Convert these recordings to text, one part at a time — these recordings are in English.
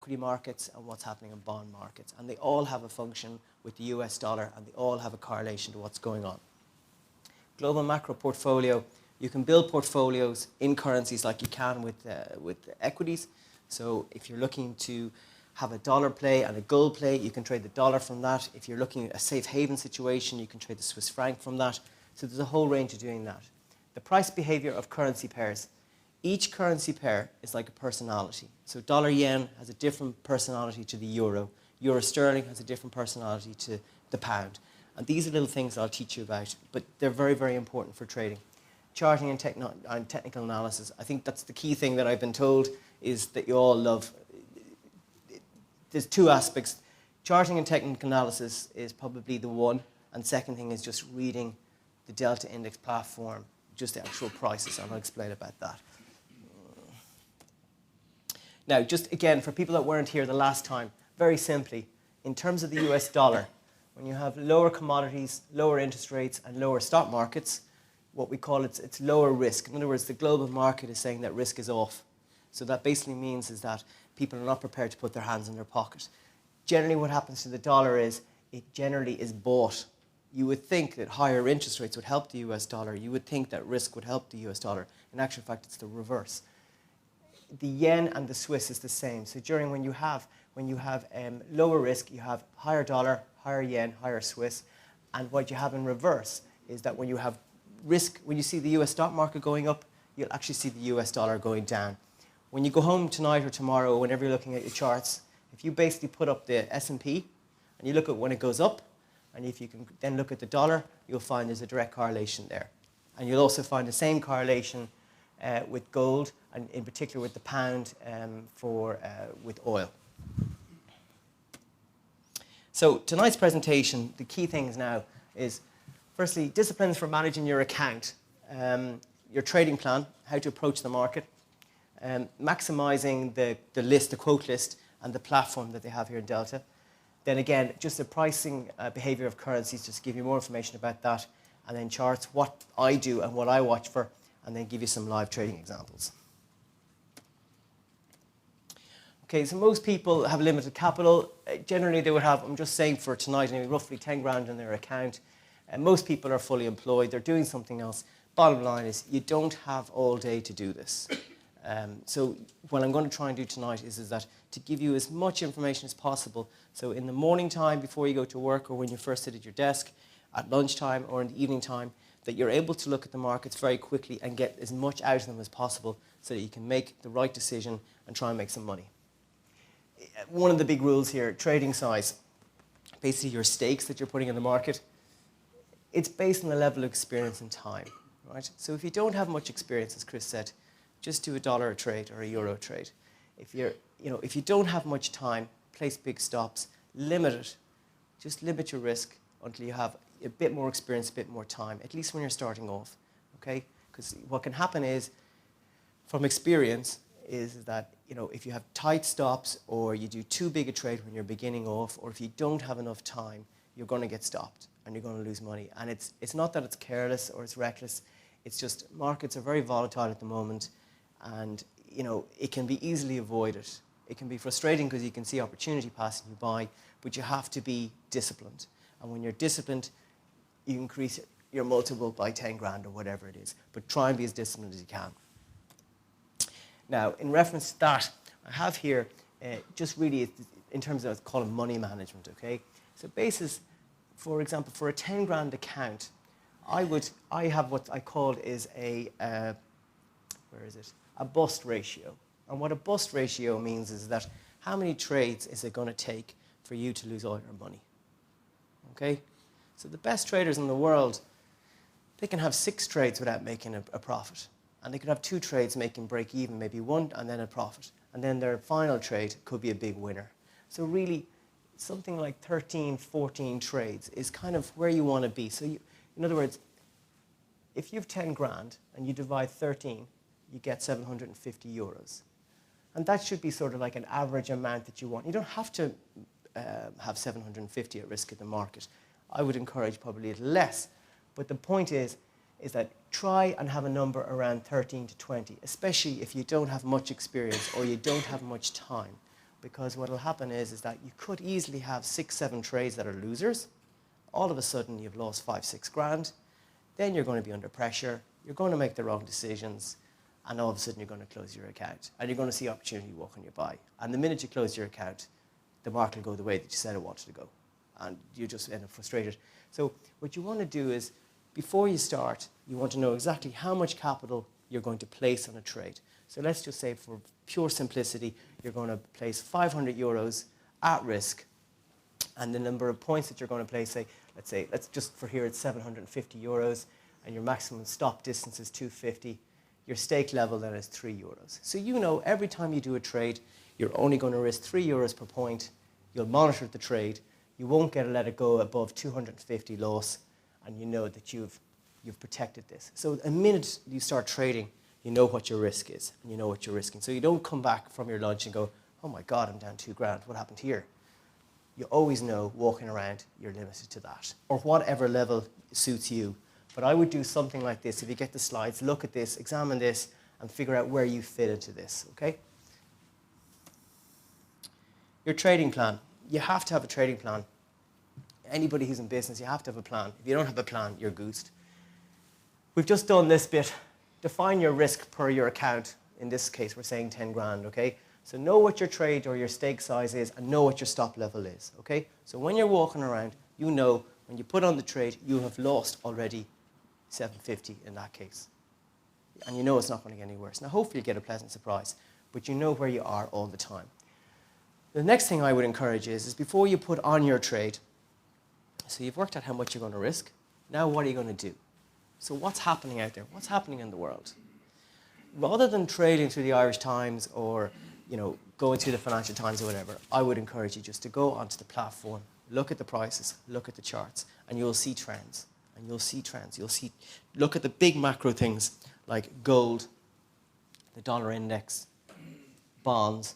equity markets and what's happening in bond markets. And they all have a function with the US dollar, and they all have a correlation to what's going on. Global macro portfolio, you can build portfolios in currencies like you can with equities. So if you're looking to have a dollar play and a gold play, you can trade the dollar from that. If you're looking at a safe haven situation, you can trade the Swiss franc from that. So there's a whole range of doing that. The price behavior of currency pairs. Each currency pair is like a personality. So dollar yen has a different personality to the euro. Euro sterling has a different personality to the pound. And these are little things I'll teach you about, but they're very, very important for trading. Charting and technical analysis. I think that's the key thing that I've been told is that you all love. There's two aspects. Charting and technical analysis is probably the one, and second thing is just reading the Delta Index platform, just the actual prices, and I'll explain about that. Now, just again, for people that weren't here the last time, very simply, in terms of the US dollar, when you have lower commodities, lower interest rates, and lower stock markets, what we call it's lower risk. In other words, the global market is saying that risk is off. So that basically means is that people are not prepared to put their hands in their pocket. Generally, what happens to the dollar is it generally is bought. You would think that higher interest rates would help the US dollar. You would think that risk would help the US dollar. In actual fact, it's the reverse. The yen and the Swiss is the same. So during when you have lower risk, you have higher dollar, higher yen, higher Swiss. And what you have in reverse is that when you have risk, when you see the US stock market going up, you'll actually see the US dollar going down. When you go home tonight or tomorrow, whenever you're looking at your charts, if you basically put up the S&P and you look at when it goes up, and if you can then look at the dollar, you'll find there's a direct correlation there. And you'll also find the same correlation with gold, and in particular with the pound with oil. So tonight's presentation, the key things now is, firstly, disciplines for managing your account, your trading plan, how to approach the market, maximizing the list, the quote list, and the platform that they have here in Delta. Then again, just the pricing behavior of currencies, just to give you more information about that, and then charts, what I do and what I watch for, and then give you some live trading examples. Okay, so most people have limited capital. Generally, they would have, I'm just saying for tonight, anyway, roughly 10 grand in their account. Most people are fully employed. They're doing something else. Bottom line is, you don't have all day to do this. So what I'm going to try and do tonight is that to give you as much information as possible. So in the morning time before you go to work, or when you first sit at your desk, at lunchtime or in the evening time, that you're able to look at the markets very quickly and get as much out of them as possible so that you can make the right decision and try and make some money. One of the big rules here, trading size, basically your stakes that you're putting in the market, it's based on the level of experience and time, right? So if you don't have much experience, as Chris said, just do $1 a trade or €1 a trade. If you don't have much time, place big stops, limit it. Just limit your risk until you have a bit more experience, a bit more time, at least when you're starting off, okay? Because what can happen is, from experience, is that if you have tight stops or you do too big a trade when you're beginning off, or if you don't have enough time, you're going to get stopped and you're going to lose money. And it's not that it's careless or it's reckless. It's just markets are very volatile at the moment, and it can be easily avoided. It can be frustrating because you can see opportunity passing you by, but you have to be disciplined. And when you're disciplined, you increase your multiple by 10 grand or whatever it is. But try and be as disciplined as you can. Now, in reference to that, I have here just really in terms of call it money management, okay? So basis, for example, for a 10 grand account, I have what I call is a bust ratio. And what a bust ratio means is that how many trades is it going to take for you to lose all your money? Okay? So the best traders in the world, they can have 6 trades without making a profit. And they could have 2 trades making break even, maybe 1 and then a profit. And then their final trade could be a big winner. So really, something like 13, 14 trades is kind of where you want to be. So in other words, if you have 10 grand and you divide 13, you get 750 euros. And that should be sort of like an average amount that you want. You don't have to have 750 at risk in the market. I would encourage probably a little less. But the point is that try and have a number around 13 to 20, especially if you don't have much experience or you don't have much time. because what will happen is that you could easily have 6, 7 trades that are losers. All of a sudden, you've lost 5, 6 grand. Then you're going to be under pressure. You're going to make the wrong decisions. And all of a sudden, you're going to close your account. And you're going to see opportunity walking you by. And the minute you close your account, the market will go the way that you said it wanted to go. And you just end up frustrated. So what you want to do is, before you start, you want to know exactly how much capital you're going to place on a trade. So let's just say, for pure simplicity, you're going to place 500 euros at risk. And the number of points that you're going to place, let's just for here, it's 750 euros. And your maximum stop distance is 250. Your stake level then is 3 euros. So you know every time you do a trade, you're only going to risk 3 euros per point. You'll monitor the trade. You won't get to let it go above 250 loss, and you know that you've protected this. So the minute you start trading, you know what your risk is, and you know what you're risking. So you don't come back from your lunch and go, oh my God, I'm down 2 grand. What happened here? You always know, walking around, you're limited to that, or whatever level suits you. But I would do something like this. If you get the slides, look at this, examine this, and figure out where you fit into this, okay? Your trading plan. You have to have a trading plan. Anybody who's in business, you have to have a plan. If you don't have a plan, you're goosed. We've just done this bit. Define your risk per your account. In this case, we're saying 10 grand, okay? So know what your trade or your stake size is, and know what your stop level is, okay? So when you're walking around, you know when you put on the trade, you have lost already 750 in that case. And you know it's not going to get any worse. Now, hopefully you get a pleasant surprise, but you know where you are all the time. The next thing I would encourage is before you put on your trade, so you've worked out how much you're going to risk, now what are you going to do? So what's happening out there? What's happening in the world? Rather than trading through the Irish Times or going through the Financial Times or whatever, I would encourage you just to go onto the platform, look at the prices, look at the charts, and you'll see trends. And you'll see trends. Look at the big macro things like gold, the dollar index, bonds,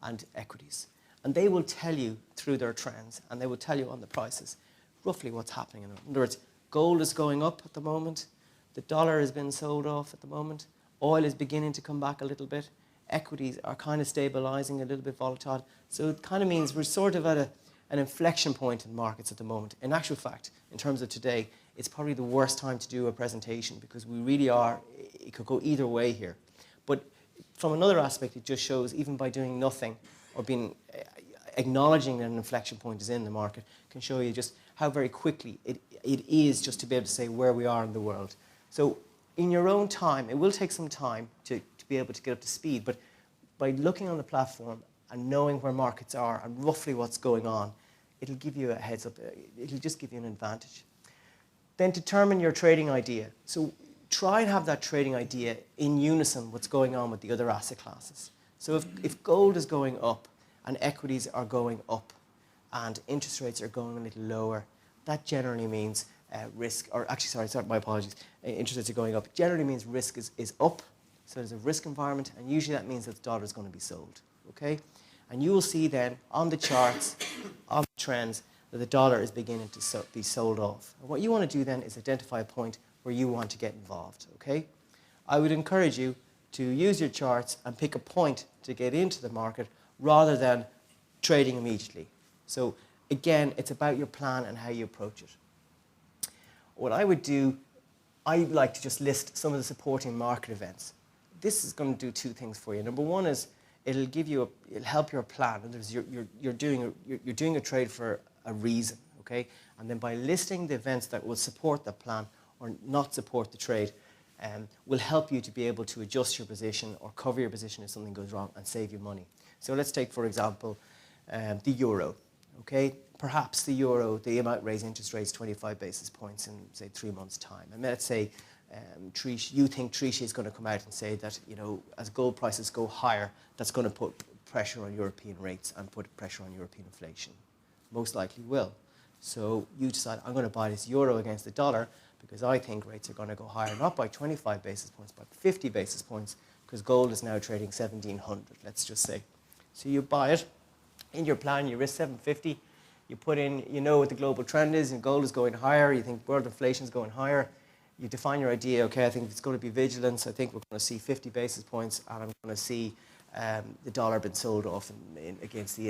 and equities. And they will tell you through their trends, and they will tell you on the prices roughly what's happening. In other words, gold is going up at the moment. The dollar has been sold off at the moment. Oil is beginning to come back a little bit. Equities are kind of stabilizing, a little bit volatile. So it kind of means we're sort of at an inflection point in markets at the moment. In actual fact, in terms of today, it's probably the worst time to do a presentation because we really are, it could go either way here. But from another aspect, it just shows even by doing nothing or acknowledging that an inflection point is in the market can show you just how very quickly it is just to be able to say where we are in the world. So in your own time, it will take some time to be able to get up to speed, but by looking on the platform and knowing where markets are and roughly what's going on, it'll give you a heads up, it'll just give you an advantage. Then determine your trading idea. So try and have that trading idea in unison what's going on with the other asset classes. So if gold is going up and equities are going up and interest rates are going a little lower, that generally means risk, or actually, sorry, my apologies, interest rates are going up. Generally means risk is up, so there's a risk environment, and usually that means that the dollar is going to be sold, okay? And you will see then on the charts, on the trends, that the dollar is beginning to be sold off. And what you want to do then is identify a point where you want to get involved, okay? I would encourage you to use your charts and pick a point to get into the market rather than trading immediately. So again, it's about your plan and how you approach it. What I would do, I like to just list some of the supporting market events. This is going to do 2 things for you. Number one is it'll help your plan. In other words, you're doing a trade for a reason, okay? And then by listing the events that will support the plan or not support the trade, will help you to be able to adjust your position or cover your position if something goes wrong and save you money. So let's take, for example, the euro, okay? Perhaps the euro, they might raise interest rates 25 basis points in, say, 3 months' time. And let's say you think Trichet is going to come out and say that, as gold prices go higher, that's going to put pressure on European rates and put pressure on European inflation. Most likely will. So you decide, I'm going to buy this euro against the dollar because I think rates are going to go higher, not by 25 basis points, but 50 basis points, because gold is now trading 1,700, let's just say. So you buy it. In your plan, you risk 750. You put in, what the global trend is, and gold is going higher. You think world inflation is going higher. You define your idea, okay, I think it's going to be vigilance. I think we're going to see 50 basis points, and I'm going to see the dollar been sold off against the